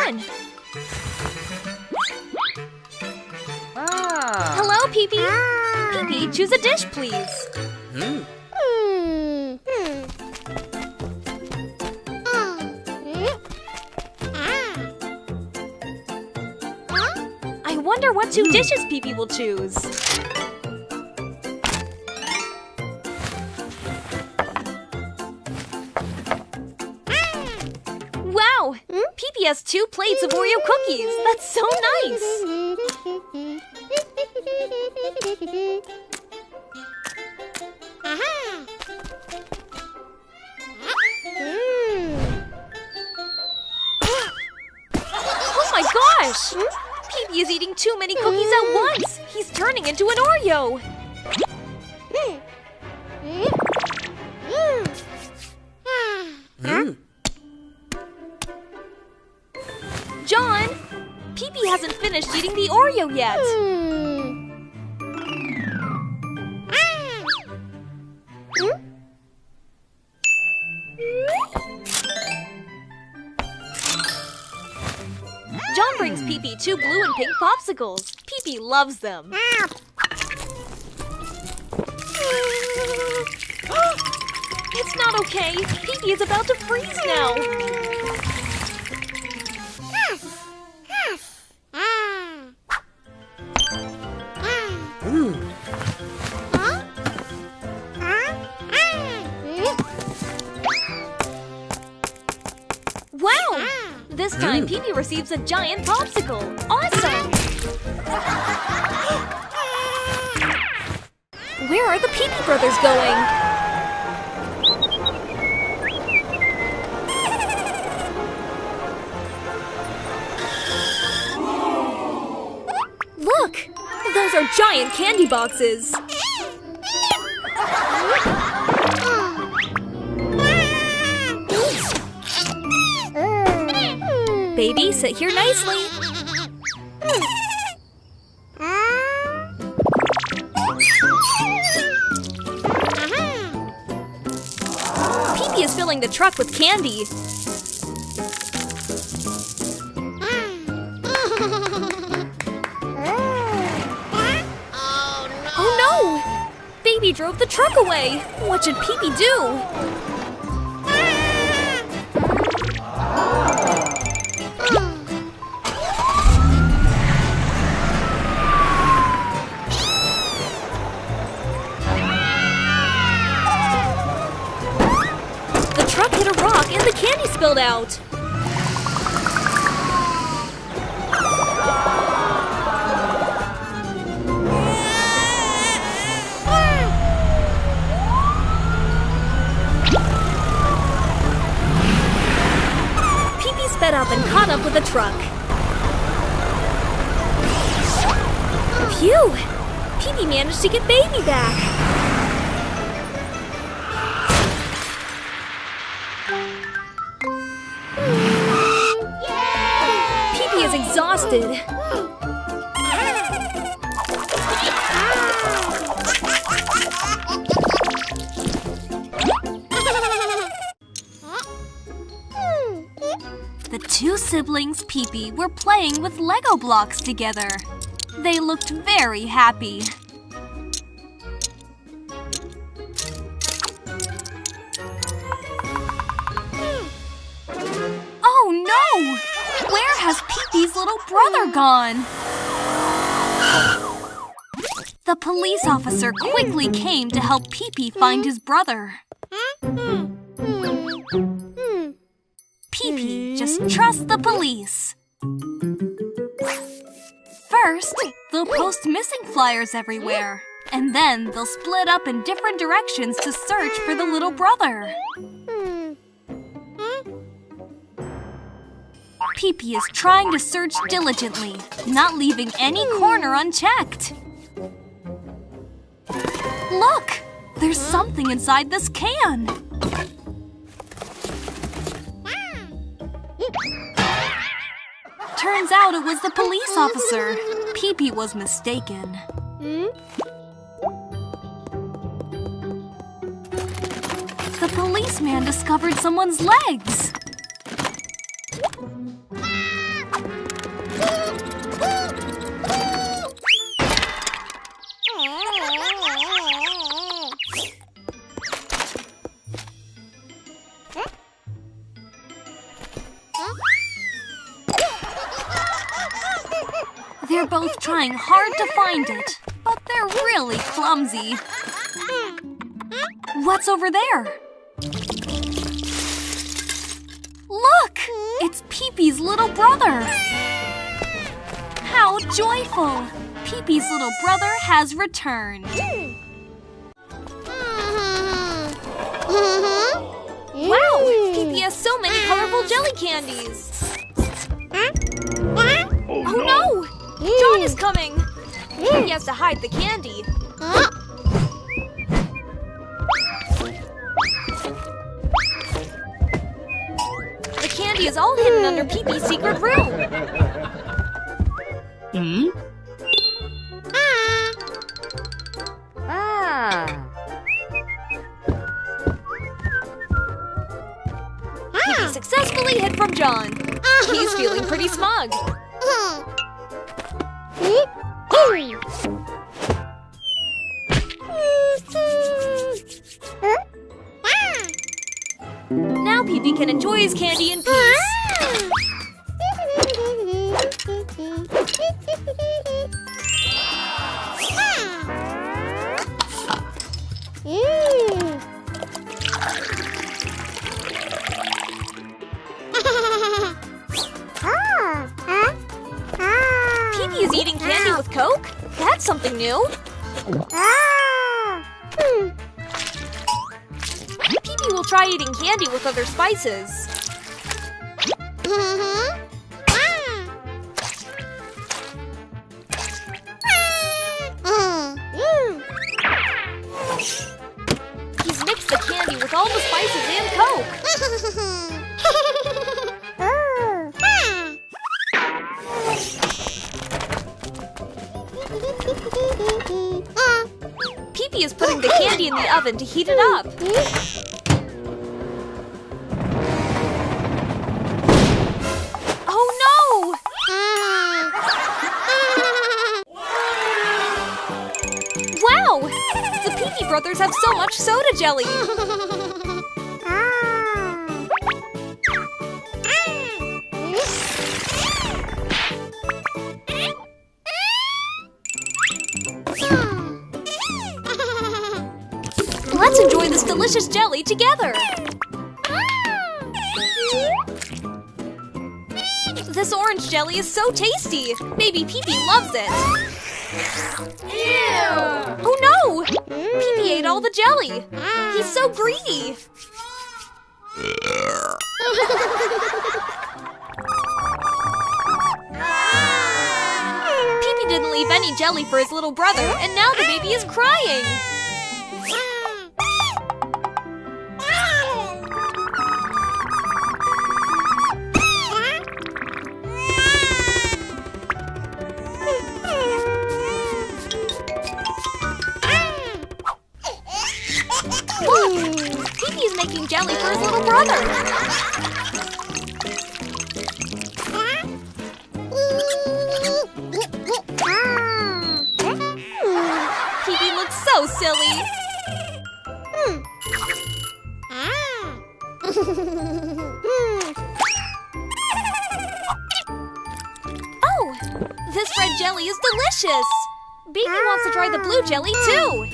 on? Hello, Pee-Pee. Pee-Pee, choose a dish, please. I wonder what two dishes Pee-Pee will choose. Wow! Pee-Pee has 2 plates of Oreo cookies. That's so nice. Oh my gosh! Pee-Pee is eating too many cookies at once. He's turning into an Oreo. John! Pee-Pee hasn't finished eating the Oreo yet. John brings Pee-Pee 2 blue and pink popsicles. Pee-Pee loves them. It's not okay. Pee-Pee is about to freeze now. Wow! This time, Pee-Pee receives a giant popsicle. Awesome! Where are the Pee-Pee brothers going? Look! Those are giant candy boxes! Baby, sit here nicely. Pee-Pee is filling the truck with candy. Oh no! Baby drove the truck away. What should Pee-Pee do? The truck hit a rock and the candy spilled out. Sped up and caught up with the truck. Phew! Pee-Pee managed to get Baby back. Pee-Pee is exhausted. The 2 siblings Pee-Pee were playing with Lego blocks together. They looked very happy. Oh no! Where has Pee-Pee's little brother gone? The police officer quickly came to help Pee-Pee find his brother. Pee-Pee, just trust the police. First, they'll post missing flyers everywhere. And then they'll split up in different directions to search for the little brother. Pee-Pee is trying to search diligently, not leaving any corner unchecked. Look! There's something inside this can. Turns out it was the police officer. Pee-Pee was mistaken. The policeman discovered someone's legs. both trying hard to find it, but they're really clumsy. What's over there? Look! It's Pee-Pee's little brother! How joyful! Pee-Pee's little brother has returned. Wow! Pee-Pee has so many colorful jelly candies! Oh no! John is coming! He has to hide the candy. The candy is all hidden under Pee-Pee's secret room. Pee-Pee successfully hid from John. He's feeling pretty smug. Now Pee-Pee can enjoy his candy in peace. Pee-Pee is eating candy with Coke? That's something new. Pee-Pee will try eating candy with other spices. He's mixed the candy with all the spices and Coke. Pee-Pee is putting the candy in the oven to heat it up. Oh no! Wow! The Pee-Pee brothers have so much soda jelly! Let's enjoy this delicious jelly together! This orange jelly is so tasty! Baby Pee-Pee loves it! Ew! Oh no! Pee-Pee ate all the jelly! He's so greedy! Pee-Pee didn't leave any jelly for his little brother, and now the baby is crying! Look! Pee-Pee's making jelly for his little brother! Pee-Pee looks so silly! Oh! This red jelly is delicious! Baby wants to try the blue jelly too!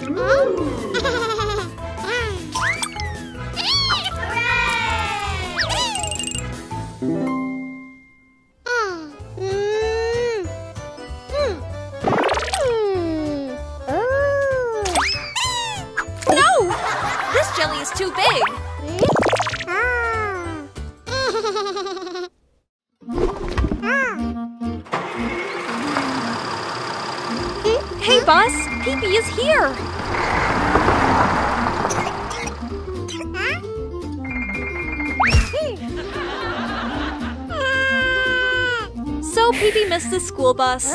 No! This jelly is too big! Hey, boss! Pee-Pee is here! So Pee-Pee missed the school bus.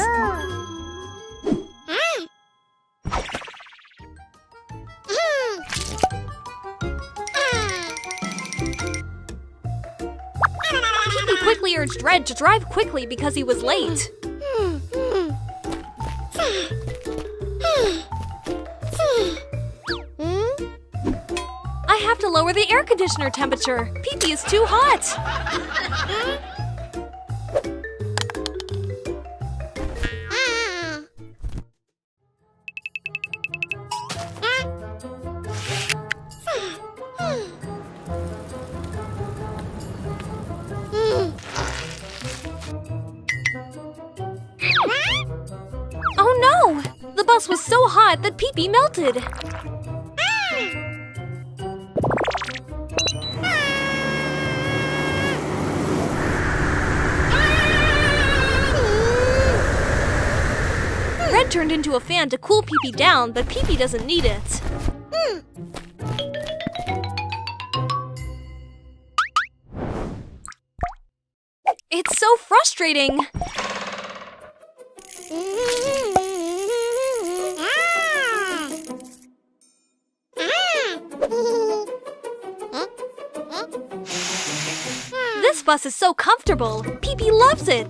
Pee-Pee quickly urged Red to drive quickly because he was late. I have to lower the air conditioner temperature. Pee-Pee is too hot. bus was so hot that Pee-Pee melted. Red turned into a fan to cool Pee-Pee down, but Pee-Pee doesn't need it. It's so frustrating! This bus is so comfortable! Pee-Pee loves it!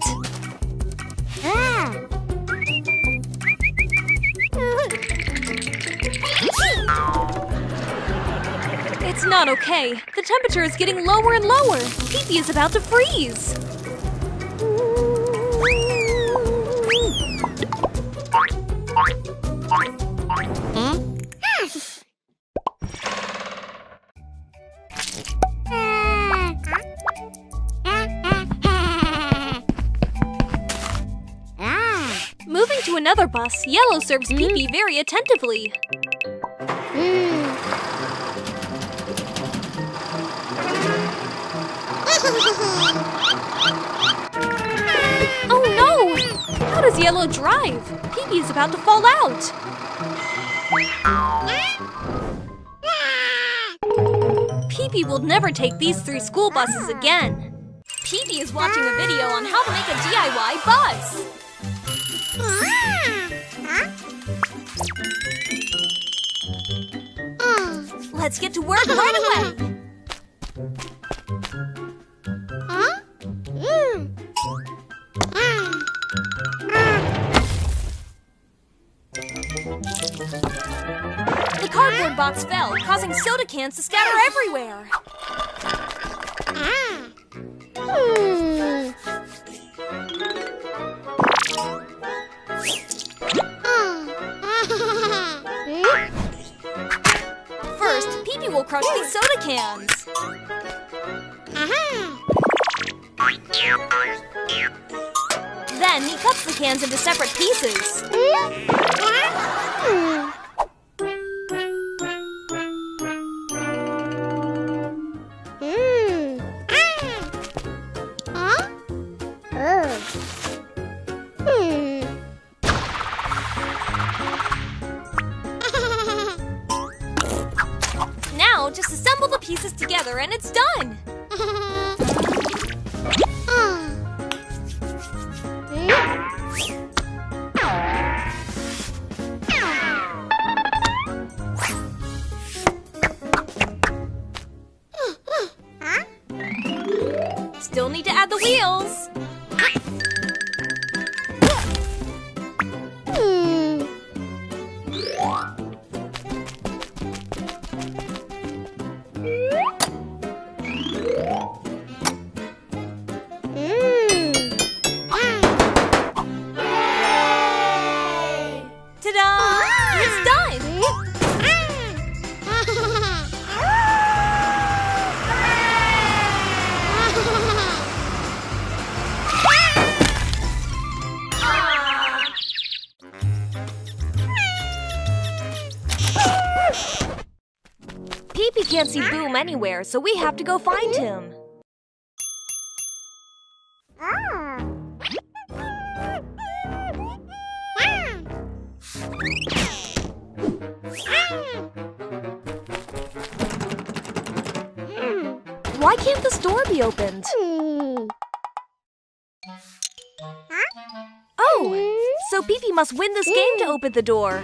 It's not okay. The temperature is getting lower and lower. Pee-Pee is about to freeze. Moving to another bus, Yellow serves Pee-Pee very attentively. Oh no! How does Yellow drive? Pee-Pee is about to fall out. Pee-Pee will never take these 3 school buses again. Pee-Pee is watching a video on how to make a DIY bus. Let's get to work right away. The cardboard box fell, causing soda cans to scatter everywhere. First, Pee-Pee will crush these soda cans. Then he cuts the cans into separate pieces. Now, just assemble the pieces together and it's done! Still need to add the wheels! Ta-da! It's done! Pee-Pee can't see Boom anywhere, so we have to go find him. Why can't this door be opened? Oh, so Pee-Pee must win this game to open the door.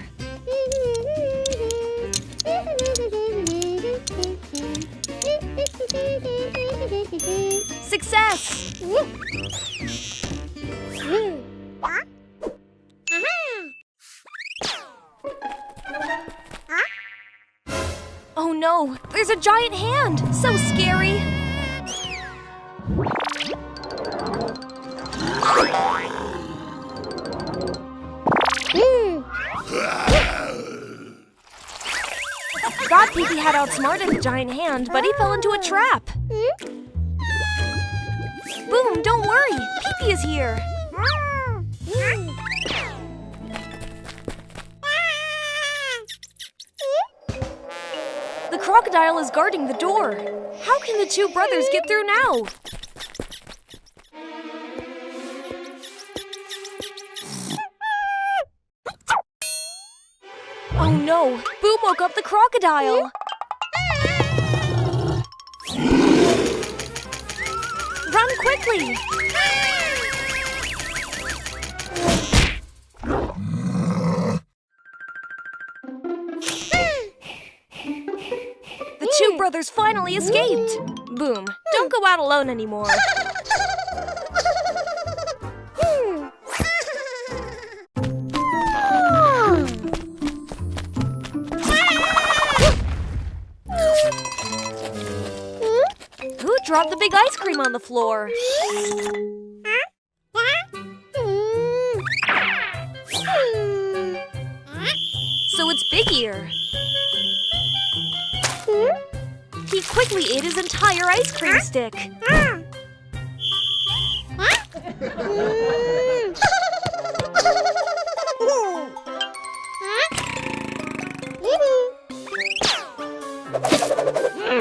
Success! Oh no, there's a giant hand! So scary! Thought Pee-Pee had outsmarted the giant hand, but he fell into a trap. Boom, don't worry! Pee-Pee is here! crocodile is guarding the door. How can the two brothers get through now? Oh no! Boo woke up the crocodile! Run quickly! The two brothers finally escaped! Boom, don't go out alone anymore. Who dropped the big ice cream on the floor? So it's Big Ear. He quickly ate his entire ice cream stick.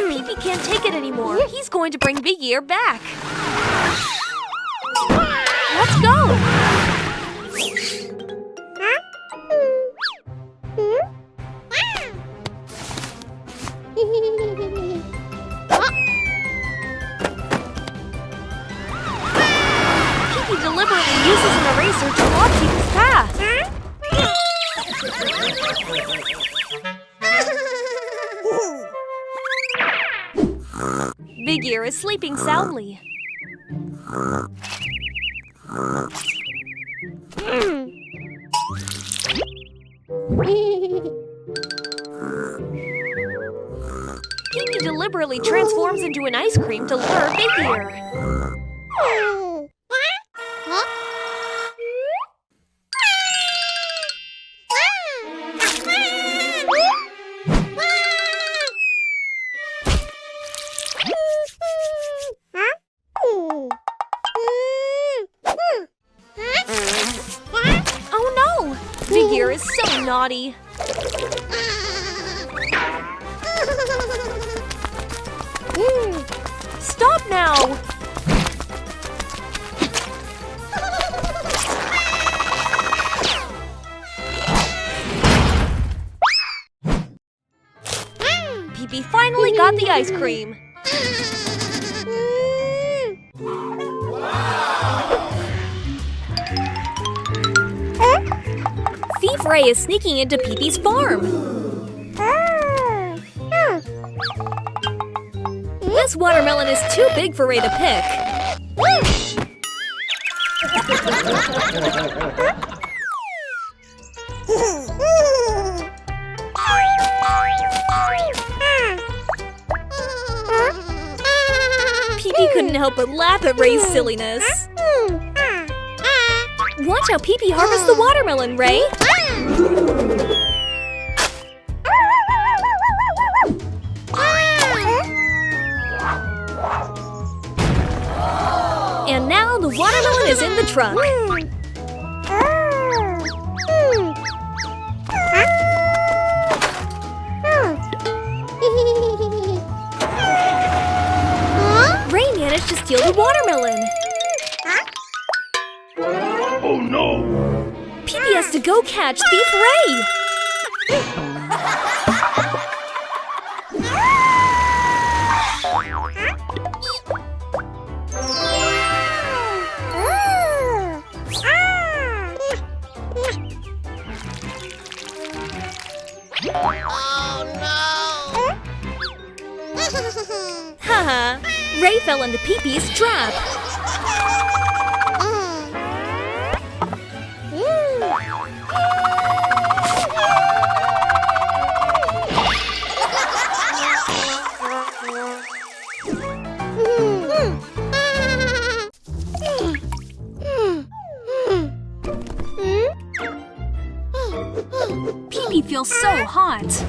Pee-Pee can't take it anymore. He's going to bring Big Ear back. Let's go! Pee-Pee deliberately uses an eraser to block Pee-Pee's path. Big Ear is sleeping soundly. Pee-Pee deliberately transforms into an ice cream to lure Big Ear. Oh no! Big Ear is so naughty. Stop now! Pee-Pee finally got the ice cream. Thief Ray is sneaking into Pee-Pee's farm. This watermelon is too big for Ray to pick. Pee-Pee couldn't help but laugh at Ray's silliness. Watch how Pee-Pee harvests the watermelon, Ray! And now the watermelon is in the trunk. Ray managed to steal the watermelon. Oh no! Pee-Pee has to go catch Thief Ray! Haha, Ray fell into Pee-Pee's trap. Pee-Pee feels so hot.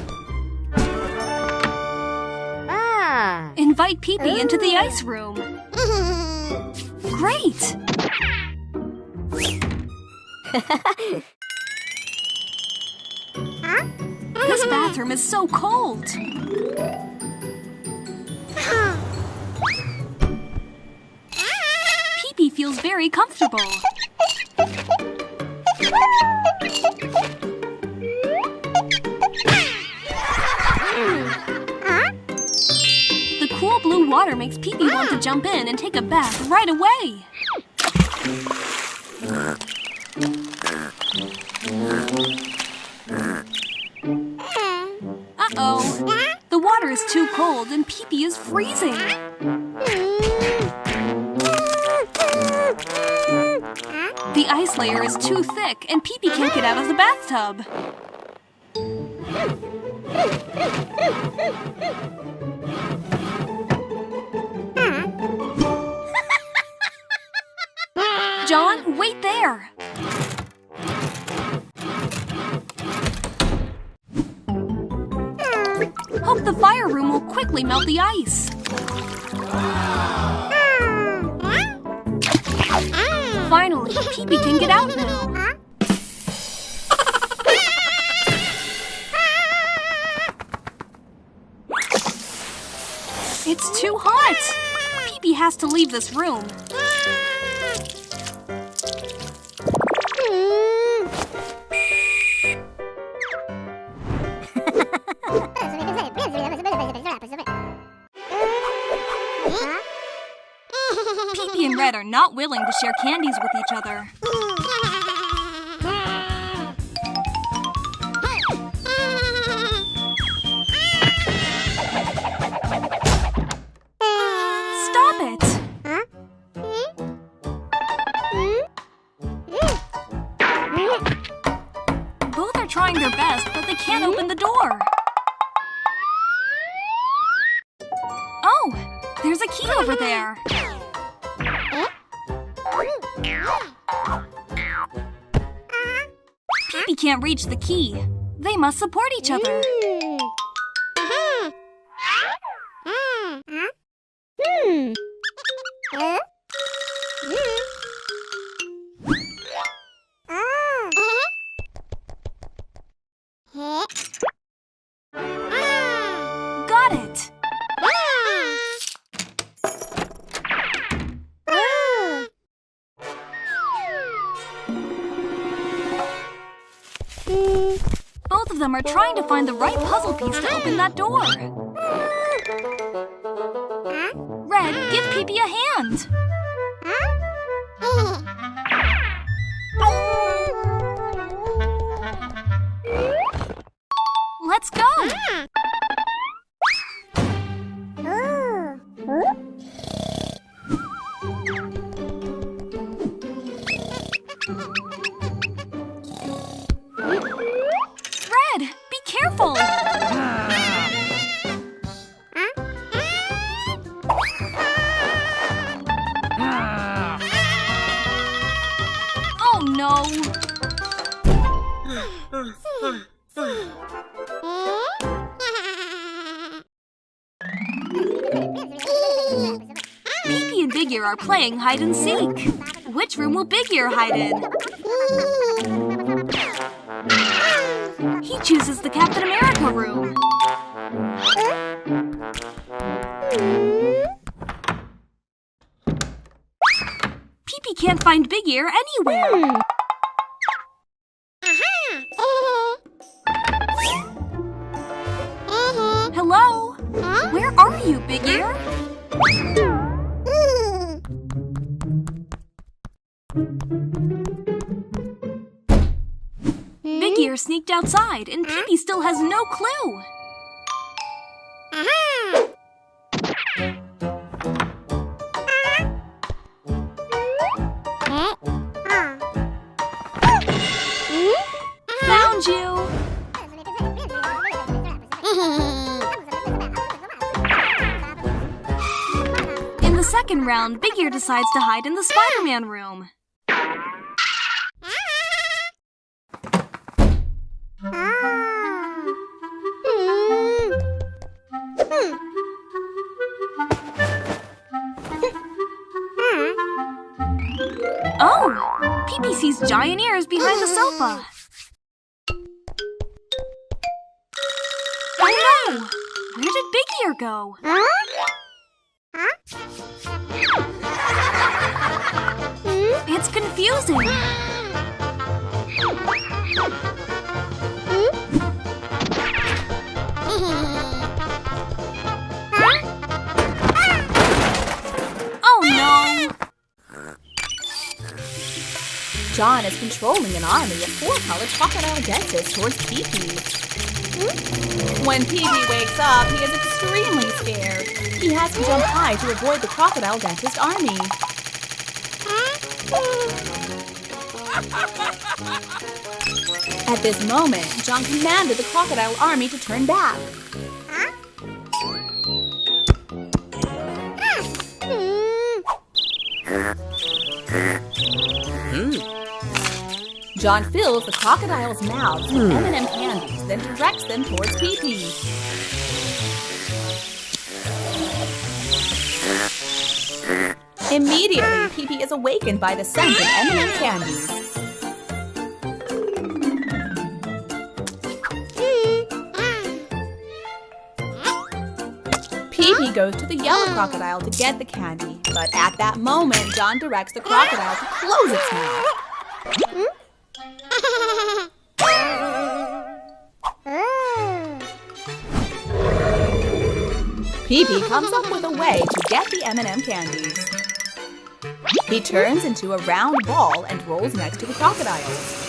Invite Pee-Pee into the ice room. Great! This bathroom is so cold. feels very comfortable. The cool blue water makes Pee-Pee want to jump in and take a bath right away. Uh-oh. The water is too cold and Pee-Pee is freezing. The ice layer is too thick and Pee-Pee can't get out of the bathtub. John, wait there! Hope the fire room will quickly melt the ice. Finally, Pee-Pee can get out now. It's too hot! Pee-Pee has to leave this room. Pee-Pee and Red are not willing to share candies with each other. Stop it! Both are trying their best, but they can't open the door. Oh, there's a key over there. Pee-Pee can't reach the key. They must support each other. Got it! Both of them are trying to find the right puzzle piece to open that door. Red, give Pee-Pee a hand. Let's go! Red, be careful! Oh no! Pee-Pee and Big Ear are playing hide and seek. Which room will Big Ear hide in? He chooses the Captain America room. Pee-Pee can't find Big Ear anywhere. Hello? Where are you, Big Ear? Big Ear sneaked outside, and Pee-Pee still has no clue. Found you! In the second round, Big Ear decides to hide in the Spider-Man room. Oh! Pee-Pee sees giant ears behind the sofa. Oh no! Where did Big Ear go? It's confusing. Oh no! John is controlling an army of four-colored crocodile dentists towards Pee-Pee. When Pee-Pee wakes up, he is extremely scared. He has to jump high to avoid the crocodile dentist army. At this moment, John commanded the crocodile army to turn back. John fills the crocodile's mouths with M&M candies, then directs them towards Pee-Pee. Immediately, Pee-Pee is awakened by the scent of M&M candies. Pee-Pee goes to the yellow crocodile to get the candy, but at that moment, John directs the crocodile to close its mouth. Pee-Pee comes up with a way to get the M&M candies. He turns into a round ball and rolls next to the crocodiles.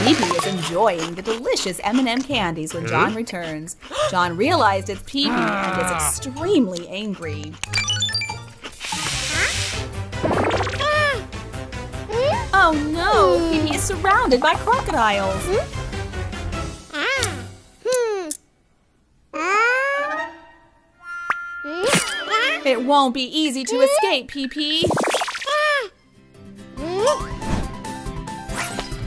Pee-Pee is enjoying the delicious M&M candies when John returns. John realized it's Pee-Pee and is extremely angry. Oh no! Pee-Pee is surrounded by crocodiles. It won't be easy to escape, Pee-Pee.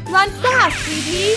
Run fast, Pee-Pee.